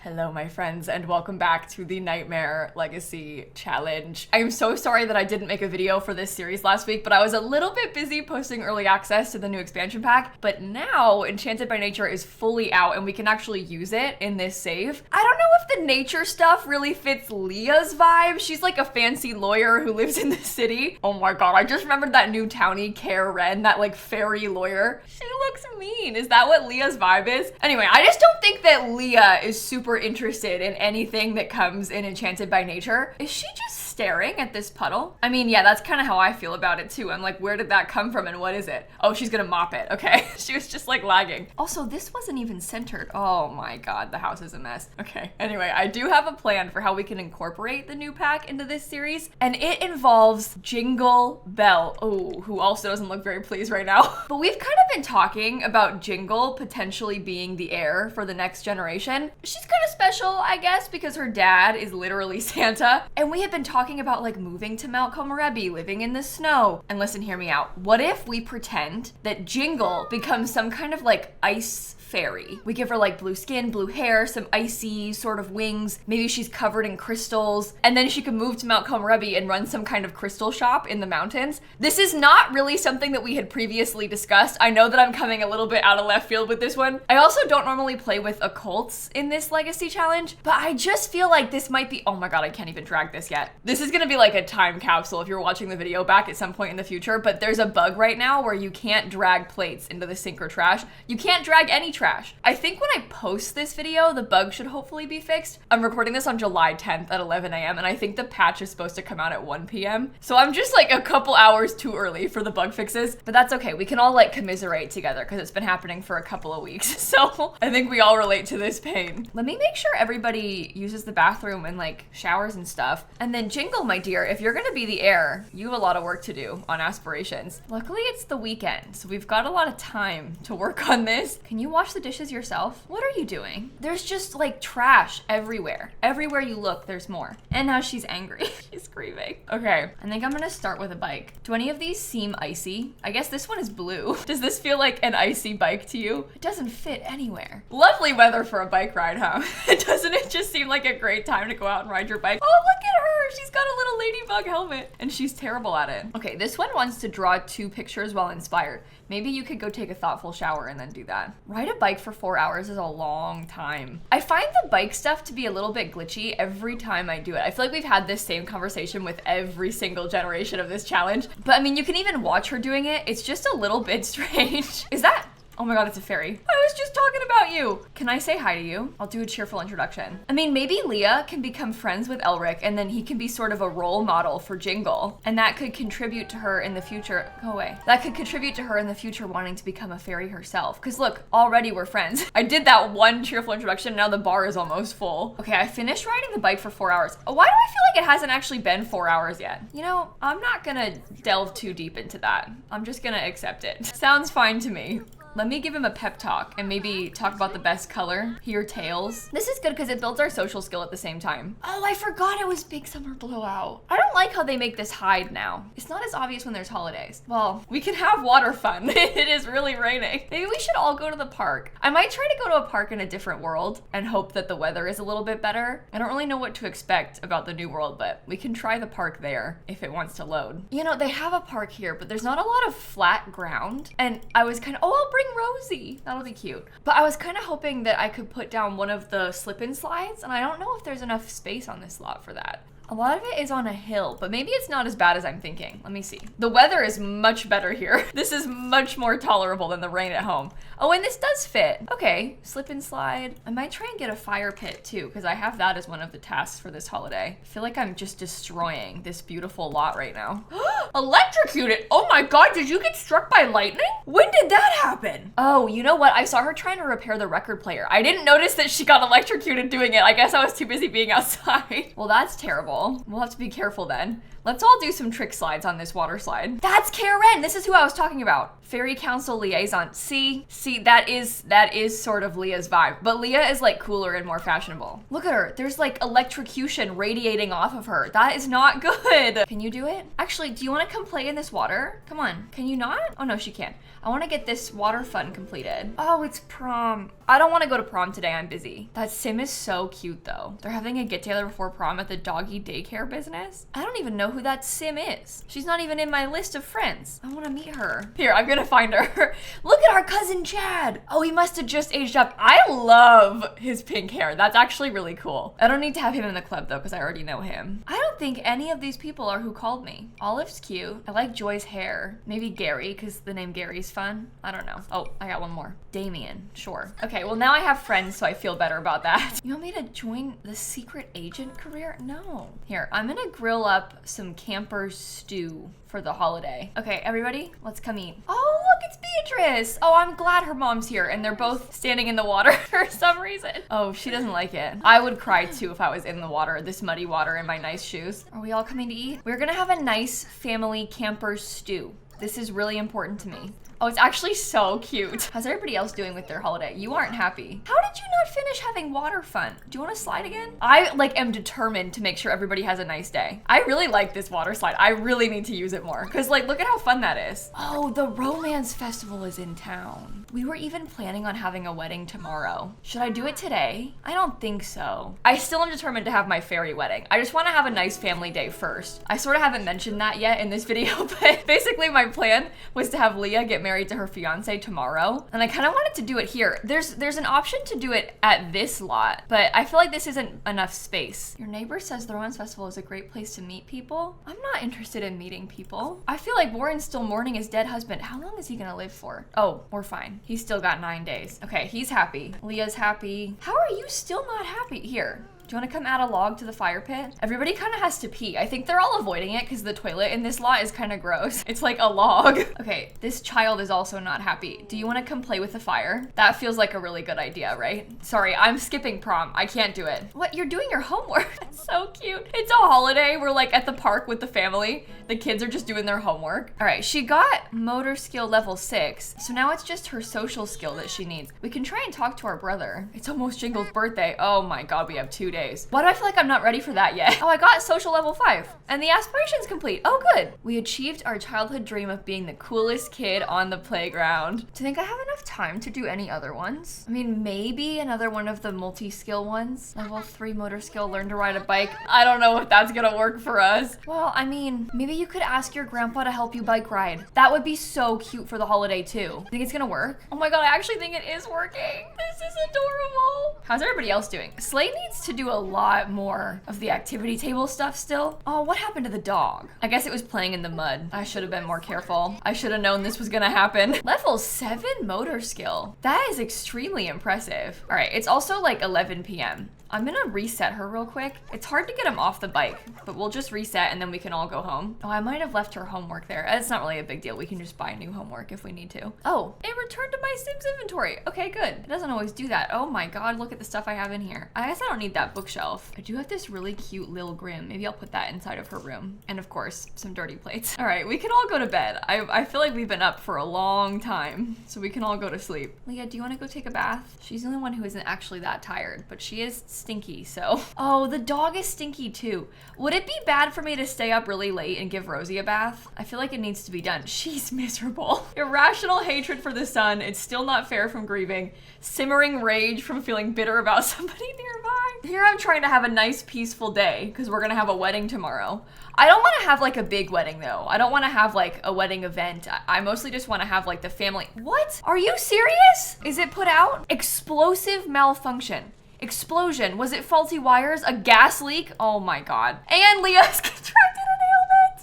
Hello my friends and welcome back to the Nightmare Legacy Challenge. I'm so sorry that I didn't make a video for this series last week, but I was a little bit busy posting early access to the new expansion pack. But now Enchanted by Nature is fully out and we can actually use it in this save. I don't know if the nature stuff really fits Leah's vibe. She's like a fancy lawyer who lives in the city. Oh my god, I just remembered that new townie, Karen, that like fairy lawyer. She looks mean. Is that what Leah's vibe is? Anyway, I just don't think that Leah is super interested in anything that comes in Enchanted by Nature. Is she just staring at this puddle? I mean, yeah, that's kind of how I feel about it too. I'm like, where did that come from and what is it? Oh, she's gonna mop it. Okay. She was just like lagging. Also, this wasn't even centered. Oh my god, the house is a mess. Okay. Anyway, I do have a plan for how we can incorporate the new pack into this series, and it involves Jingle Bell. Oh, who also doesn't look very pleased right now. But we've kind of been talking about Jingle potentially being the heir for the next generation. She's kind of special, I guess, because her dad is literally Santa. And we have been talking about like moving to Mount Komorebi, living in the snow. And listen, hear me out. What if we pretend that Jingle becomes some kind of like ice fairy? We give her like blue skin, blue hair, some icy sort of wings. Maybe she's covered in crystals. And then she can move to Mount Komorebi and run some kind of crystal shop in the mountains. This is not really something that we had previously discussed. I know that I'm coming a little bit out of left field with this one. I also don't normally play with occults in this legacy challenge, but I just feel like this might be, oh my god, I can't even drag this yet. This is gonna be like a time capsule if you're watching the video back at some point in the future, but there's a bug right now where you can't drag plates into the sink or trash. You can't drag any trash. I think when I post this video, the bug should hopefully be fixed. I'm recording this on July 10th at 11 a.m. and I think the patch is supposed to come out at 1 p.m. So I'm just like a couple hours too early for the bug fixes, but that's okay. We can all like commiserate together because it's been happening for a couple of weeks. So I think we all relate to this pain. Let me make sure everybody uses the bathroom and like showers and stuff. And then Jingle, my dear, if you're gonna be the heir, you have a lot of work to do on aspirations. Luckily it's the weekend, so we've got a lot of time to work on this. Can you wash the dishes yourself? What are you doing? There's just like trash everywhere. Everywhere you look, there's more. And now she's angry. She's screaming. Okay, I think I'm gonna start with a bike. Do any of these seem icy? I guess this one is blue. Does this feel like an icy bike to you? It doesn't fit anywhere. Lovely weather for a bike ride, huh? Doesn't it just seem like a great time to go out and ride your bike? Oh, look at her. She's got a little ladybug helmet and she's terrible at it. Okay, this one wants to draw 2 pictures while inspired. Maybe you could go take a thoughtful shower and then do that. Ride a bike for 4 hours is a long time. I find the bike stuff to be a little bit glitchy every time I do it. I feel like we've had this same conversation with every single generation of this challenge. But I mean, you can even watch her doing it. It's just a little bit strange. Is that? Oh my god, it's a fairy. I was just talking about you. Can I say hi to you? I'll do a cheerful introduction. I mean, maybe Leah can become friends with Elric and then he can be sort of a role model for Jingle. And that could contribute to her in the future. Go away. That could contribute to her in the future wanting to become a fairy herself. Cause look, already we're friends. I did that one cheerful introduction. Now the bar is almost full. Okay, I finished riding the bike for 4 hours. Why do I feel like it hasn't actually been 4 hours yet? You know, I'm not gonna delve too deep into that. I'm just gonna accept it. Sounds fine to me. Let me give him a pep talk and maybe talk about the best color, hear tales. This is good because it builds our social skill at the same time. Oh, I forgot it was Big Summer Blowout. I don't like how they make this hide now. It's not as obvious when there's holidays. Well, we can have water fun. It is really raining. Maybe we should all go to the park. I might try to go to a park in a different world and hope that the weather is a little bit better. I don't really know what to expect about the new world, but we can try the park there if it wants to load. You know, they have a park here, but there's not a lot of flat ground. And I was kind of, oh, I'll bring Rosie. That'll be cute. But I was kind of hoping that I could put down one of the slip-in slides, and I don't know if there's enough space on this lot for that. A lot of it is on a hill, but maybe it's not as bad as I'm thinking. Let me see. The weather is much better here. This is much more tolerable than the rain at home. Oh, and this does fit. Okay, slip and slide. I might try and get a fire pit too, because I have that as one of the tasks for this holiday. I feel like I'm just destroying this beautiful lot right now. Electrocuted! Oh my god, did you get struck by lightning? When did that happen? Oh, you know what? I saw her trying to repair the record player. I didn't notice that she got electrocuted doing it. I guess I was too busy being outside. Well, that's terrible. We'll have to be careful then. Let's all do some trick slides on this water slide. That's Karen. This is who I was talking about. Fairy Council Liaison. See, that is sort of Leah's vibe. But Leah is like cooler and more fashionable. Look at her. There's like electrocution radiating off of her. That is not good. Can you do it? Actually, do you want to come play in this water? Come on. Can you not? Oh no, she can. I want to get this water fun completed. Oh, it's prom. I don't want to go to prom today. I'm busy. That sim is so cute though. They're having a get together before prom at the doggy daycare business. I don't even know who that sim is. She's not even in my list of friends. I want to meet her. Here, I'm gonna find her. Look at our cousin Chad. Oh, he must have just aged up. I love his pink hair. That's actually really cool. I don't need to have him in the club though, because I already know him. I don't think any of these people are who called me. Olive's cute. I like Joy's hair. Maybe Gary, because the name Gary's fun. I don't know. Oh, I got one more. Damien. Sure. Okay, well now I have friends, so I feel better about that. You want me to join the secret agent career? No. Here, I'm gonna grill up some camper stew for the holiday. Okay, everybody, let's come eat. Oh, look, it's Beatrice. Oh, I'm glad her mom's here and they're both standing in the water for some reason. Oh, she doesn't like it. I would cry too if I was in the water, this muddy water in my nice shoes. Are we all coming to eat? We're gonna have a nice family camper stew. This is really important to me. Oh, it's actually so cute. How's everybody else doing with their holiday? You aren't happy. How did you not finish having water fun? Do you want to slide again? I am determined to make sure everybody has a nice day. I really like this water slide. I really need to use it more. Cause look at how fun that is. Oh, the romance festival is in town. We were even planning on having a wedding tomorrow. Should I do it today? I don't think so. I still am determined to have my fairy wedding. I just want to have a nice family day first. I sort of haven't mentioned that yet in this video, but basically my plan was to have Leah get married to her fiance tomorrow. And I kind of wanted to do it here. There's an option to do it at this lot, but I feel like this isn't enough space. Your neighbor says the romance festival is a great place to meet people. I'm not interested in meeting people. I feel like Warren's still mourning his dead husband. How long is he gonna live for? Oh, we're fine. He's still got 9 days. Okay, he's happy. Leah's happy. How are you still not happy? Here. Do you want to come add a log to the fire pit? Everybody kind of has to pee. I think they're all avoiding it because the toilet in this lot is kind of gross. It's like a log. Okay, this child is also not happy. Do you want to come play with the fire? That feels like a really good idea, right? Sorry, I'm skipping prom. I can't do it. What? You're doing your homework. That's so cute. It's a holiday. We're like at the park with the family. The kids are just doing their homework. All right, she got motor skill level 6. So now it's just her social skill that she needs. We can try and talk to our brother. It's almost Jingle's birthday. Oh my God, we have 2 days. Why do I feel like I'm not ready for that yet? Oh, I got social level 5 and the aspiration's complete. Oh, good. We achieved our childhood dream of being the coolest kid on the playground. Do you think I have enough time to do any other ones? I mean, maybe another one of the multi-skill ones. Level 3 motor skill, learn to ride a bike. I don't know if that's gonna work for us. Well, I mean, maybe you could ask your grandpa to help you bike ride. That would be so cute for the holiday too. Think it's gonna work? Oh my God, I actually think it is working. This is adorable. How's everybody else doing? Slay needs to do a lot more of the activity table stuff still. Oh, what happened to the dog? I guess it was playing in the mud. I should have been more careful. I should have known this was gonna happen. Level 7 motor skill. That is extremely impressive. All right, it's also like 11 p.m. I'm gonna reset her real quick. It's hard to get him off the bike, but we'll just reset and then we can all go home. Oh, I might have left her homework there. It's not really a big deal. We can just buy new homework if we need to. Oh, it returned to my Sims inventory. Okay, good. It doesn't always do that. Oh my God, look at the stuff I have in here. I guess I don't need that bookshelf. I do have this really cute Lil Grim. Maybe I'll put that inside of her room. And of course, some dirty plates. All right, we can all go to bed. I feel like we've been up for a long time, so we can all go to sleep. Leah, do you wanna go take a bath? She's the only one who isn't actually that tired, but she is stinky, so. Oh, the dog is stinky too. Would it be bad for me to stay up really late and give Rosie a bath? I feel like it needs to be done. She's miserable. Irrational hatred for the sun. It's still not fair from grieving. Simmering rage from feeling bitter about somebody nearby. Here I'm trying to have a nice peaceful day because we're gonna have a wedding tomorrow. I don't want to have like a big wedding though. I don't want to have like a wedding event. I mostly just want to have like the family. What? Are you serious? Is it put out? Explosive malfunction. Explosion. Was it faulty wires? A gas leak? Oh my God. And Leah's contracted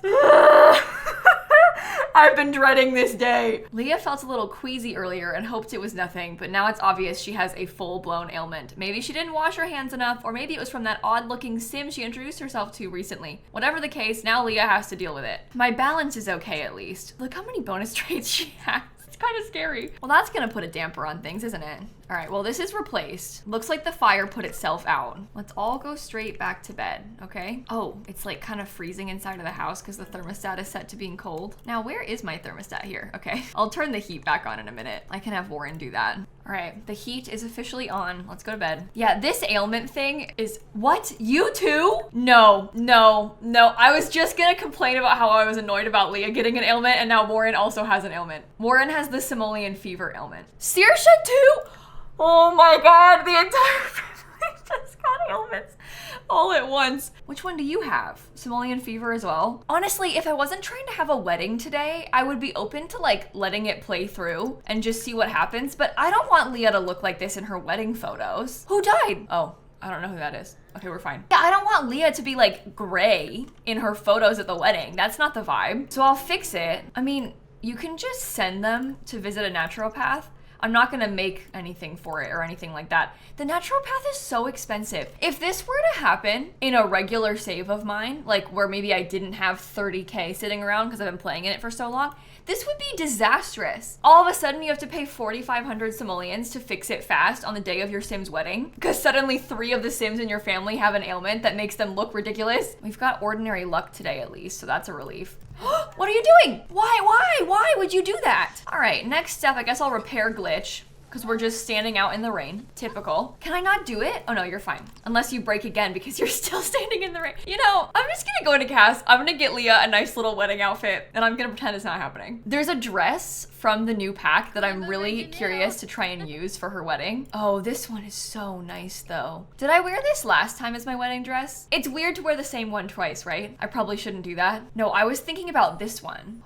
an ailment. I've been dreading this day. Leah felt a little queasy earlier and hoped it was nothing, but now it's obvious she has a full-blown ailment. Maybe she didn't wash her hands enough, or maybe it was from that odd-looking sim she introduced herself to recently. Whatever the case, now Leah has to deal with it. My balance is okay at least. Look how many bonus traits she has. It's kind of scary. Well, that's gonna put a damper on things, isn't it? All right, well, this is replaced. Looks like the fire put itself out. Let's all go straight back to bed, okay? Oh, it's like kind of freezing inside of the house because the thermostat is set to being cold. Now, where is my thermostat here? Okay, I'll turn the heat back on in a minute. I can have Warren do that. All right, the heat is officially on. Let's go to bed. Yeah, this ailment thing is, what? You too? No. I was just gonna complain about how I was annoyed about Leah getting an ailment, and now Warren also has an ailment. Warren has the simoleon fever ailment. Saoirse too? Oh my God, the entire family just got ailments all at once. Which one do you have? Simoleon fever as well? Honestly, if I wasn't trying to have a wedding today, I would be open to like letting it play through and just see what happens, but I don't want Leah to look like this in her wedding photos. Who died? Oh, I don't know who that is. Okay, we're fine. Yeah, I don't want Leah to be like gray in her photos at the wedding. That's not the vibe. So I'll fix it. I mean, you can just send them to visit a naturopath. I'm not gonna make anything for it or anything like that. The naturopath is so expensive. If this were to happen in a regular save of mine, like where maybe I didn't have 30K sitting around because I've been playing in it for so long, this would be disastrous. All of a sudden you have to pay 4,500 simoleons to fix it fast on the day of your Sim's wedding because suddenly 3 of the Sims in your family have an ailment that makes them look ridiculous. We've got ordinary luck today at least, so that's a relief. What are you doing? Why would you do that? All right, next step, I guess I'll repair glitch because we're just standing out in the rain. Typical. Can I not do it? Oh no, you're fine. Unless you break again because you're still standing in the rain. You know, I'm just gonna go into cast. I'm gonna get Leah a nice little wedding outfit and I'm gonna pretend it's not happening. There's a dress from the new pack that I'm really curious to try and use for her wedding. Oh, this one is so nice though. Did I wear this last time as my wedding dress? It's weird to wear the same one twice, right? I probably shouldn't do that. No, I was thinking about this one.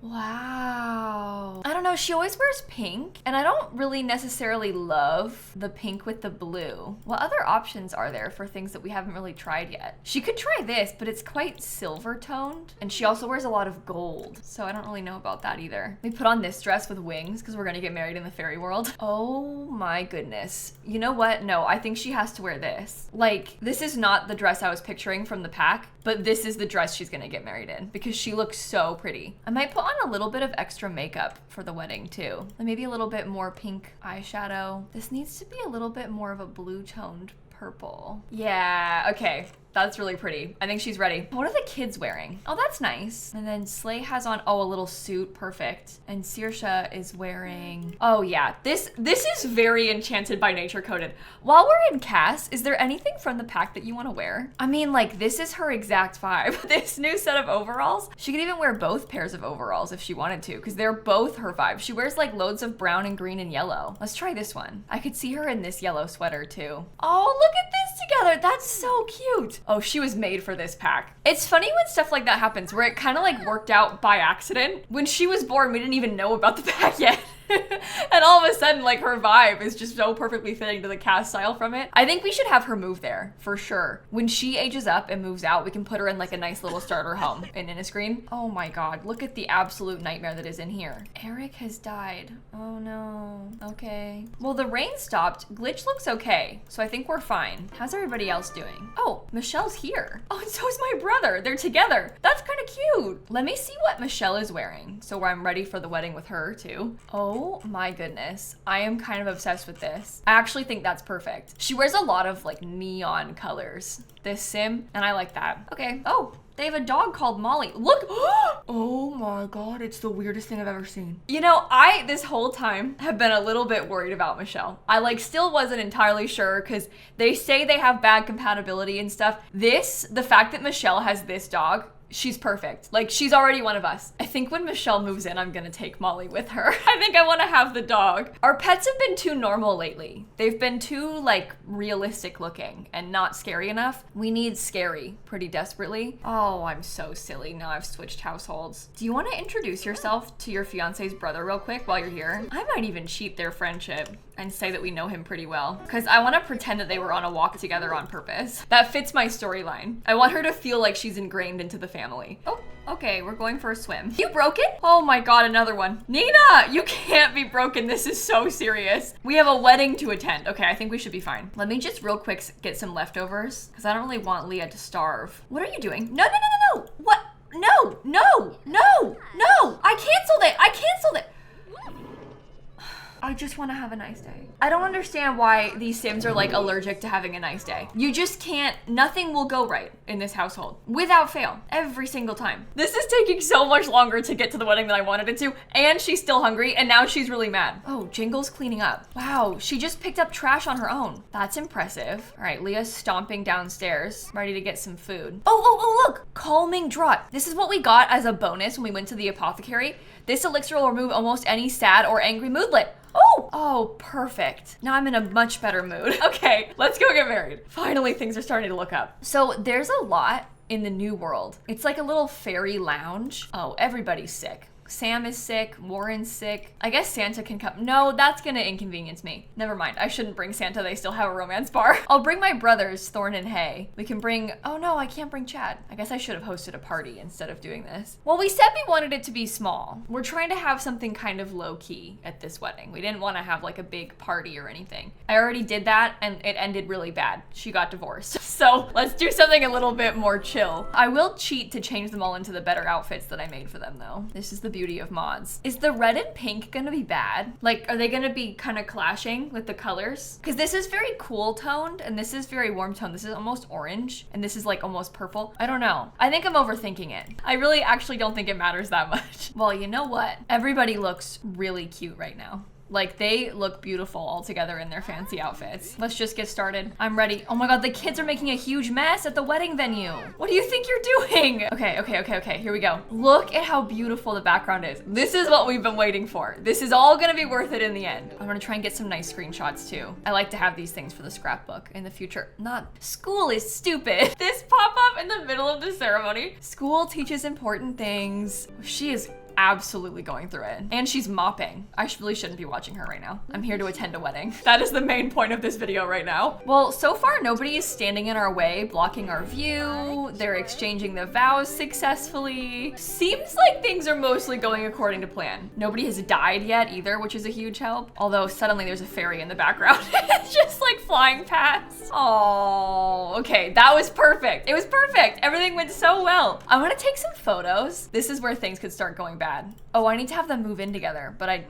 Wow. I don't know, she always wears pink, and I don't really necessarily love the pink with the blue. What other options are there for things that we haven't really tried yet? She could try this, but it's quite silver toned, and she also wears a lot of gold, so I don't really know about that either. We put on this dress with wings because we're gonna get married in the fairy world. Oh my goodness. You know what? No, I think she has to wear this. Like, this is not the dress I was picturing from the pack, but this is the dress she's gonna get married in because she looks so pretty. I might put on a little bit of extra makeup for the wedding too. And maybe a little bit more pink eyeshadow. This needs to be a little bit more of a blue toned purple. Yeah, okay. That's really pretty. I think she's ready. What are the kids wearing? Oh, that's nice. And then Slay has on, oh, a little suit. Perfect. And Saoirse is wearing, oh yeah, this is very Enchanted by Nature coded. While we're in Cass, is there anything from the pack that you want to wear? I mean, like, this is her exact vibe. This new set of overalls. She could even wear both pairs of overalls if she wanted to, because they're both her vibe. She wears like loads of brown and green and yellow. Let's try this one. I could see her in this yellow sweater too. Oh, look at this together. That's so cute. Oh, she was made for this pack. It's funny when stuff like that happens, where it kind of like worked out by accident. When she was born, we didn't even know about the pack yet. And all of a sudden, like, her vibe is just so perfectly fitting to the cast style from it. I think we should have her move there, for sure. When she ages up and moves out, we can put her in like a nice little starter home in Inniscreen. Oh my God, look at the absolute nightmare that is in here. Eric has died. Oh no, okay. Well, the rain stopped. Glitch looks okay, so I think we're fine. How's everybody else doing? Oh, Michelle's here. Oh, and so is my brother. They're together. That's kind of cute. Let me see what Michelle is wearing, so I'm ready for the wedding with her too. Oh my goodness, I am kind of obsessed with this. I actually think that's perfect. She wears a lot of like neon colors, this Sim, and I like that. Okay, oh, they have a dog called Molly. Look, oh my God, it's the weirdest thing I've ever seen. You know, I, this whole time, have been a little bit worried about Michelle. I like still wasn't entirely sure because they say they have bad compatibility and stuff. The fact that Michelle has this dog, she's perfect. Like, she's already one of us. I think when Michelle moves in, I'm gonna take Molly with her. I think I wanna have the dog. Our pets have been too normal lately. They've been too, like, realistic looking and not scary enough. We need scary pretty desperately. Oh, I'm so silly. Now I've switched households. Do you wanna introduce yourself to your fiance's brother real quick while you're here? I might even cheat their friendship and say that we know him pretty well, because I want to pretend that they were on a walk together on purpose. That fits my storyline. I want her to feel like she's ingrained into the family. Oh, okay, we're going for a swim. You broken? Oh my God, another one. Nina, you can't be broken. This is so serious. We have a wedding to attend. Okay, I think we should be fine. Let me just real quick get some leftovers, because I don't really want Leah to starve. What are you doing? No, no, no, no, no. What? No, no, no, no. I canceled it. I canceled it. I just want to have a nice day. I don't understand why these Sims are like allergic to having a nice day. You just can't, nothing will go right in this household without fail every single time. This is taking so much longer to get to the wedding than I wanted it to, and she's still hungry, and now she's really mad. Oh, Jingle's cleaning up. Wow, she just picked up trash on her own. That's impressive. All right, Leah's stomping downstairs, ready to get some food. Oh, look, calming draught. This is what we got as a bonus when we went to the apothecary. This elixir will remove almost any sad or angry moodlet. Oh, perfect. Now I'm in a much better mood. Okay, let's go get married. Finally, things are starting to look up. So there's a lot in the new world. It's like a little fairy lounge. Oh, everybody's sick. Sam is sick, Warren's sick. I guess Santa can come. No, that's gonna inconvenience me. Never mind, I shouldn't bring Santa, they still have a romance bar. I'll bring my brothers, Thorn and Hay. We can bring, oh no, I can't bring Chad. I guess I should have hosted a party instead of doing this. Well, we said we wanted it to be small. We're trying to have something kind of low key at this wedding. We didn't want to have like a big party or anything. I already did that and it ended really bad. She got divorced. So let's do something a little bit more chill. I will cheat to change them all into the better outfits that I made for them though. This is the beauty of mods. Is the red and pink gonna be bad? Like, are they gonna be kind of clashing with the colors? Because this is very cool toned and this is very warm toned. This is almost orange and this is like almost purple. I don't know. I think I'm overthinking it. I really actually don't think it matters that much. Well, you know what? Everybody looks really cute right now. Like, they look beautiful all together in their fancy outfits. Let's just get started. I'm ready. Oh my God, the kids are making a huge mess at the wedding venue. What do you think you're doing? Okay, here we go. Look at how beautiful the background is. This is what we've been waiting for. This is all gonna be worth it in the end. I'm gonna try and get some nice screenshots too. I like to have these things for the scrapbook in the future. School is stupid. This pop-up in the middle of the ceremony. School teaches important things. She is absolutely going through it. And she's mopping. I really shouldn't be watching her right now. I'm here to attend a wedding. That is the main point of this video right now. Well, so far nobody is standing in our way, blocking our view. They're exchanging the vows successfully. Seems like things are mostly going according to plan. Nobody has died yet either, which is a huge help. Although suddenly there's a fairy in the background. It's just like flying past. Oh, okay, that was perfect. It was perfect. Everything went so well. I want to take some photos. This is where things could start going bad. Oh, I need to have them move in together, but I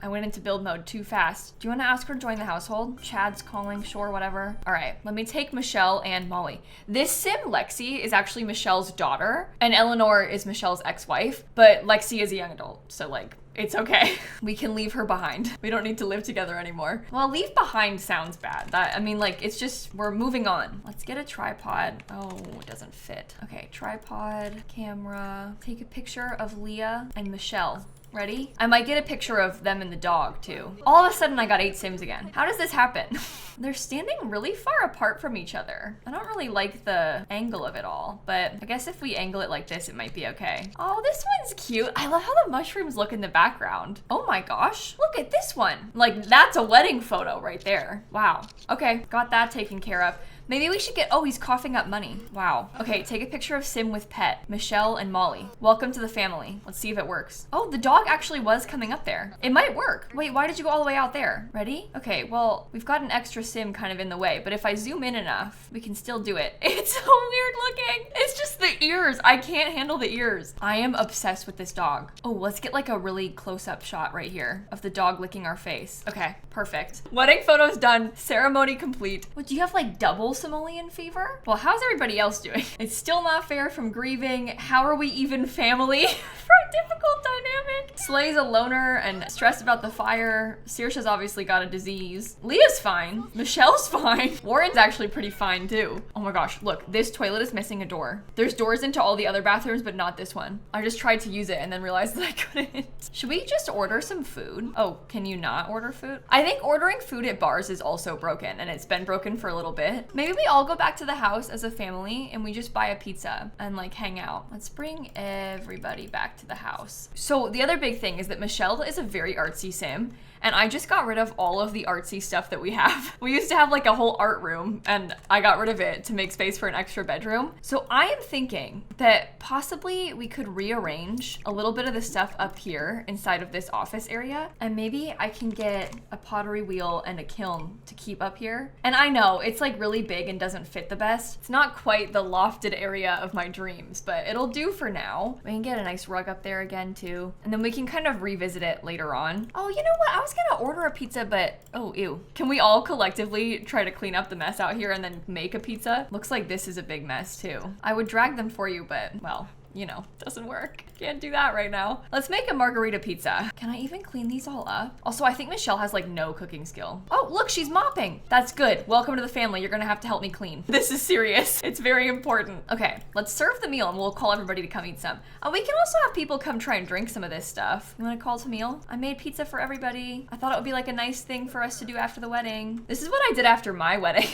went into build mode too fast. Do you want to ask her to join the household? Chad's calling, sure, whatever. All right, let me take Michelle and Molly. This Sim, Lexi, is actually Michelle's daughter, and Eleanor is Michelle's ex-wife, but Lexi is a young adult, so like, it's okay. We can leave her behind. We don't need to live together anymore. Well, leave behind sounds bad. I mean, like, it's just, we're moving on. Let's get a tripod. Oh, it doesn't fit. Okay, tripod, camera. Take a picture of Leah and Michelle. Ready? I might get a picture of them and the dog too. All of a sudden I got 8 Sims again. How does this happen? They're standing really far apart from each other. I don't really like the angle of it all, but I guess if we angle it like this, it might be okay. Oh, this one's cute. I love how the mushrooms look in the background. Oh my gosh, look at this one. Like, that's a wedding photo right there. Wow. Okay, got that taken care of. Maybe we should get, oh, he's coughing up money. Wow. Okay, take a picture of Sim with pet, Michelle and Molly. Welcome to the family. Let's see if it works. Oh, the dog actually was coming up there. It might work. Wait, why did you go all the way out there? Ready? Okay, well, we've got an extra Sim kind of in the way, but if I zoom in enough, we can still do it. It's so weird looking. It's just the ears. I can't handle the ears. I am obsessed with this dog. Oh, let's get like a really close-up shot right here of the dog licking our face. Okay, perfect. Wedding photos done. Ceremony complete. What, do you have like double simoleon fever? Well, how's everybody else doing? It's still not fair from grieving. How are we even family? For a difficult dynamic. Slay's a loner and stressed about the fire. Saoirse's obviously got a disease. Leah's fine. Michelle's fine. Warren's actually pretty fine too. Oh my gosh, look, this toilet is missing a door. There's doors into all the other bathrooms, but not this one. I just tried to use it and then realized that I couldn't. Should we just order some food? Oh, can you not order food? I think ordering food at bars is also broken, and it's been broken for a little bit. Maybe we all go back to the house as a family and we just buy a pizza and like hang out. Let's bring everybody back to the house. So the other big thing is that Michelle is a very artsy Sim, and I just got rid of all of the artsy stuff that we have. We used to have like a whole art room, and I got rid of it to make space for an extra bedroom. So I am thinking that possibly we could rearrange a little bit of the stuff up here inside of this office area, and maybe I can get a pottery wheel and a kiln to keep up here. And I know it's like really big and doesn't fit the best. It's not quite the lofted area of my dreams, but it'll do for now. We can get a nice rug up there again too, and then we can kind of revisit it later on. Oh, you know what? I was was gonna order a pizza, but oh, ew. Can we all collectively try to clean up the mess out here and then make a pizza? Looks like this is a big mess too. I would drag them for you, but well, you know, doesn't work. Can't do that right now. Let's make a margarita pizza. Can I even clean these all up? Also, I think Michelle has like no cooking skill. Oh, look, she's mopping. That's good. Welcome to the family. You're gonna have to help me clean. This is serious. It's very important. Okay, let's serve the meal and we'll call everybody to come eat some. We can also have people come try and drink some of this stuff. You wanna call to meal? I made pizza for everybody. I thought it would be like a nice thing for us to do after the wedding. This is what I did after my wedding.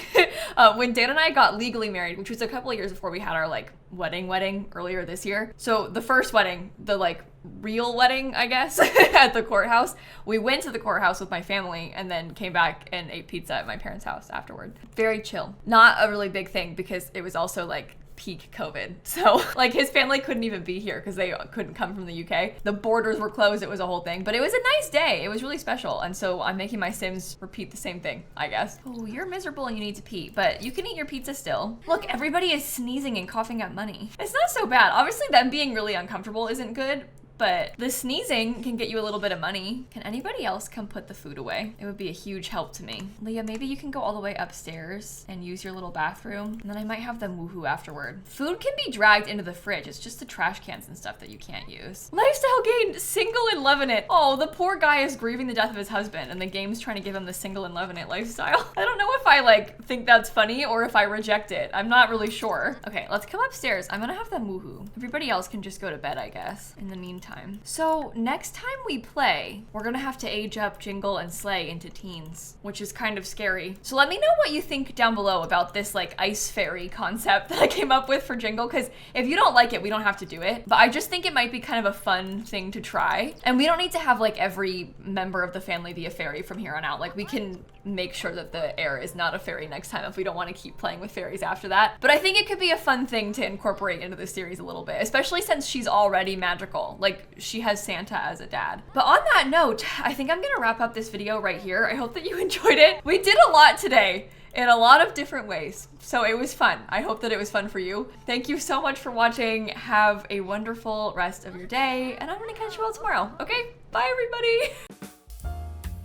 When Dan and I got legally married, which was a couple of years before we had our like wedding earlier this year. So the first wedding, the like real wedding, I guess, at the courthouse, we went to the courthouse with my family and then came back and ate pizza at my parents' house afterward. Very chill. Not a really big thing because it was also like peak COVID. So like his family couldn't even be here because they couldn't come from the UK. The borders were closed. It was a whole thing, but it was a nice day. It was really special. And so I'm making my Sims repeat the same thing, I guess. Oh, you're miserable and you need to pee, but you can eat your pizza still. Look, everybody is sneezing and coughing up money. It's not so bad. Obviously them being really uncomfortable isn't good, but the sneezing can get you a little bit of money. Can anybody else come put the food away? It would be a huge help to me. Leah, maybe you can go all the way upstairs and use your little bathroom, and then I might have them woohoo afterward. Food can be dragged into the fridge. It's just the trash cans and stuff that you can't use. Lifestyle gained, single and loving it. Oh, the poor guy is grieving the death of his husband, and the game's trying to give him the single and loving it lifestyle. I don't know if I like think that's funny or if I reject it. I'm not really sure. Okay, let's come upstairs. I'm gonna have them woohoo. Everybody else can just go to bed, I guess, in the meantime. So next time we play, we're gonna have to age up Jingle and Slay into teens, which is kind of scary. So let me know what you think down below about this like ice fairy concept that I came up with for Jingle, because if you don't like it, we don't have to do it. But I just think it might be kind of a fun thing to try. And we don't need to have like every member of the family be a fairy from here on out. Like we can make sure that the heir is not a fairy next time if we don't want to keep playing with fairies after that. But I think it could be a fun thing to incorporate into the series a little bit, especially since she's already magical. Like she has Santa as a dad. But on that note, I think I'm gonna wrap up this video right here. I hope that you enjoyed it. We did a lot today in a lot of different ways. So it was fun. I hope that it was fun for you. Thank you so much for watching. Have a wonderful rest of your day, and I'm gonna catch you all tomorrow. Okay, bye everybody.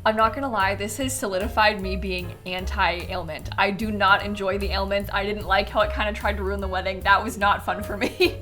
I'm not gonna lie, this has solidified me being anti-ailment. I do not enjoy the ailments. I didn't like how it kind of tried to ruin the wedding. That was not fun for me.